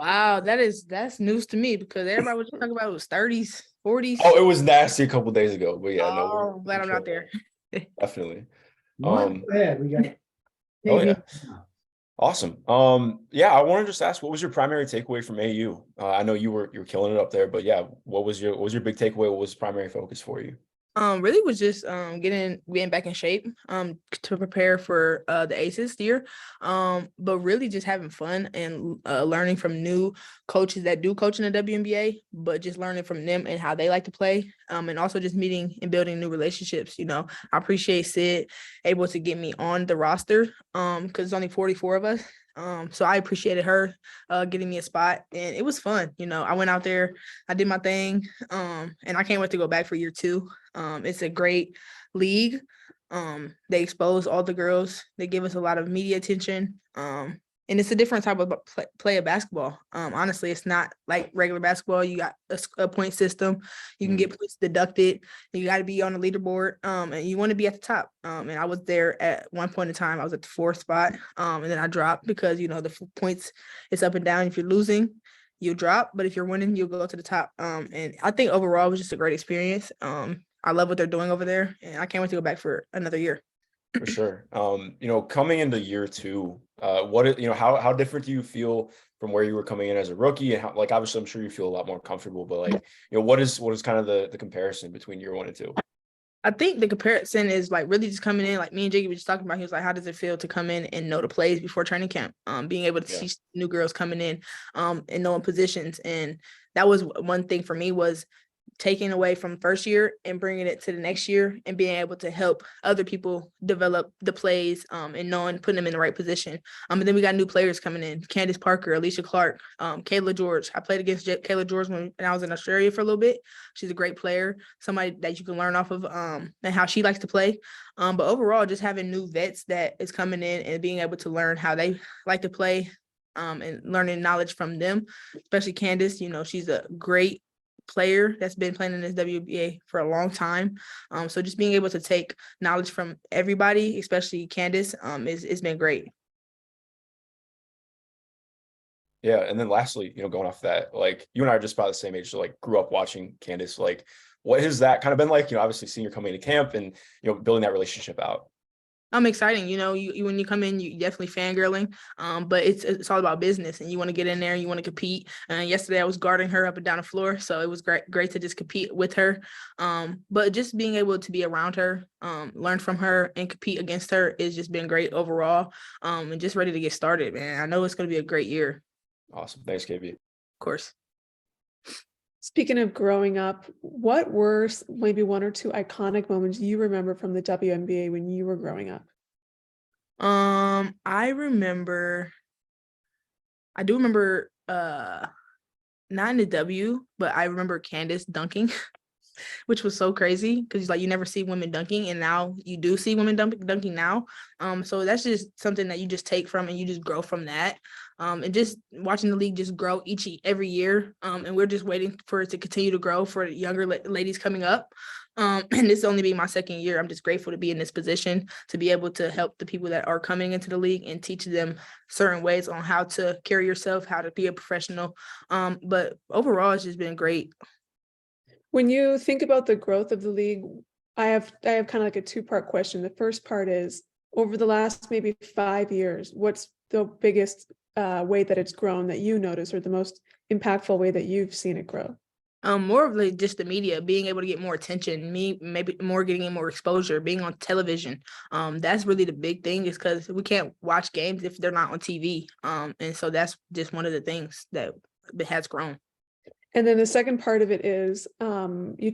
Wow, that's news to me because everybody was talking about was 30s, 40s. Oh, it was nasty a couple days ago, but yeah, no, Oh, I'm we're glad I'm not killing there. it. Definitely. Not Um, bad. We got oh KV. yeah, awesome. Yeah, I want to just ask, what was your primary takeaway from AU? I know you were killing it up there, but yeah, what was your big takeaway? What was primary focus for you? Really was just getting back in shape to prepare for the ACES year. But really just having fun and learning from new coaches that do coach in the WNBA, but just learning from them and how they like to play. And also just meeting and building new relationships. I appreciate Sid able to get me on the roster because it's only 44 of us. So I appreciated her getting me a spot, and it was fun. I went out there, I did my thing, and I can't wait to go back for year two. It's a great league. They expose all the girls. They give us a lot of media attention. And it's a different type of play of basketball. Honestly, it's not like regular basketball. You got a point system. You can get points deducted. You got to be on the leaderboard. And you want to be at the top. And I was there at one point in time. I was at the fourth spot. And then I dropped because the points, it's up and down. If you're losing, you drop, but if you're winning, you'll go to the top. And I think overall it was just a great experience. I love what they're doing over there, and I can't wait to go back for another year. For sure. Coming into year two, how different do you feel from where you were coming in as a rookie? And how, like, obviously I'm sure you feel a lot more comfortable, but like, what is kind of the comparison between year one and two? I think the comparison is like really just coming in, like me and Jake were just talking about. He was like, "How does it feel to come in and know the plays before training camp? Being able to Yeah. teach new girls coming in, and knowing positions." And that was one thing for me was taking away from first year and bringing it to the next year and being able to help other people develop the plays and knowing putting them in the right position. And then we got new players coming in: Candace Parker, Alicia Clark, Kayla George. I played against Kayla George when I was in Australia for a little bit. She's a great player, somebody that you can learn off of, and how she likes to play. But overall, just having new vets that is coming in and being able to learn how they like to play, and learning knowledge from them, especially Candace. She's a great player that's been playing in this WBA for a long time. So just being able to take knowledge from everybody, especially Candace, it's been great. Yeah. And then lastly, going off that, like you and I are just about the same age, so like grew up watching Candace. Like, what has that kind of been like? Obviously seeing her coming to camp and building that relationship out. Exciting. You when you come in, you definitely fangirling. But it's all about business, and you want to get in there and you want to compete. And yesterday I was guarding her up and down the floor, so it was great to just compete with her. But just being able to be around her, learn from her, and compete against her is just been great overall. And just ready to get started, man. I know it's gonna be a great year. Awesome. Thanks, KB. Of course. Speaking of growing up, what were maybe one or two iconic moments you remember from the WNBA when you were growing up? I do remember not in the W, but I remember Candace dunking, which was so crazy because like you never see women dunking, and now you do see women dunking now. So that's just something that you just take from and you just grow from that. And just watching the league just grow every year. And we're just waiting for it to continue to grow for younger ladies coming up. And this only being my second year. I'm just grateful to be in this position to be able to help the people that are coming into the league and teach them certain ways on how to carry yourself, how to be a professional. But overall, it's just been great. When you think about the growth of the league, I have kind of like a two-part question. The first part is, over the last maybe 5 years, what's the biggest way that it's grown that you notice, or the most impactful way that you've seen it grow? More of like just the media being able to get more attention, me maybe more getting more exposure, being on television. That's really the big thing, is because we can't watch games if they're not on TV. And so that's just one of the things that has grown. And then the second part of it is, you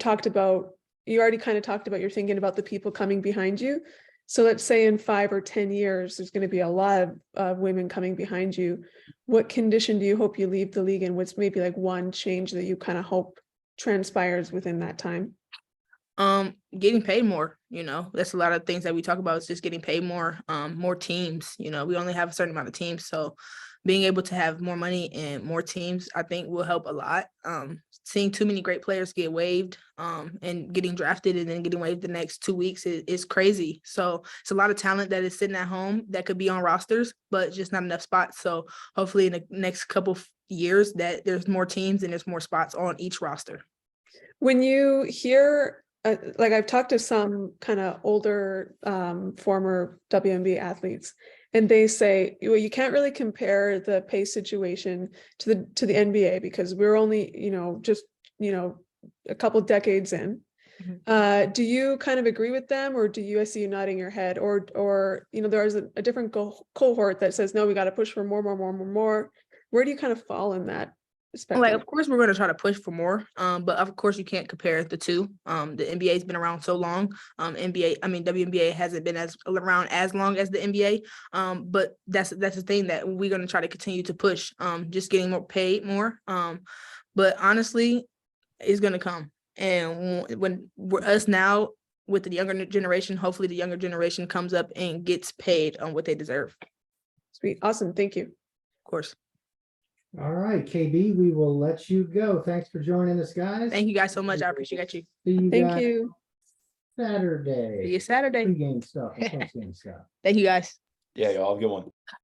already kind of talked about, you're thinking about the people coming behind you. So let's say in 5 or 10 years, there's going to be a lot of women coming behind you. What condition do you hope you leave the league in? What's maybe like one change that you kind of hope transpires within that time? Getting paid more. That's a lot of things that we talk about, is just getting paid more. More teams. We only have a certain amount of teams, so being able to have more money and more teams, I think, will help a lot. Seeing too many great players get waived, and getting drafted and then getting waived the next 2 weeks is crazy. So it's a lot of talent that is sitting at home that could be on rosters, but just not enough spots. So hopefully in the next couple years that there's more teams and there's more spots on each roster. When you hear, like I've talked to some kind of older former WNBA athletes, and they say, well, you can't really compare the pay situation to the NBA because we're only, just, a couple decades in. Do you kind of agree with them, or do you, I see you nodding your head, or there is a different cohort that says, no, we got to push for more. Where do you kind of fall in that spectrum? Like, of course, we're going to try to push for more, but of course, you can't compare the two. The NBA has been around so long. WNBA hasn't been around as long as the NBA. But that's the thing that we're going to try to continue to push. Just getting more paid more. But honestly, it's going to come. And when we're us now with the younger generation, hopefully the younger generation comes up and gets paid on what they deserve. Sweet. Awesome. Thank you. Of course. All right, KB, we will let you go. Thanks for joining us, guys. Thank you guys so much. I appreciate you. See you Thank guys you. Saturday. See you Saturday. Pre-game stuff. Post-game stuff. Thank you guys. Yeah, y'all have a good one.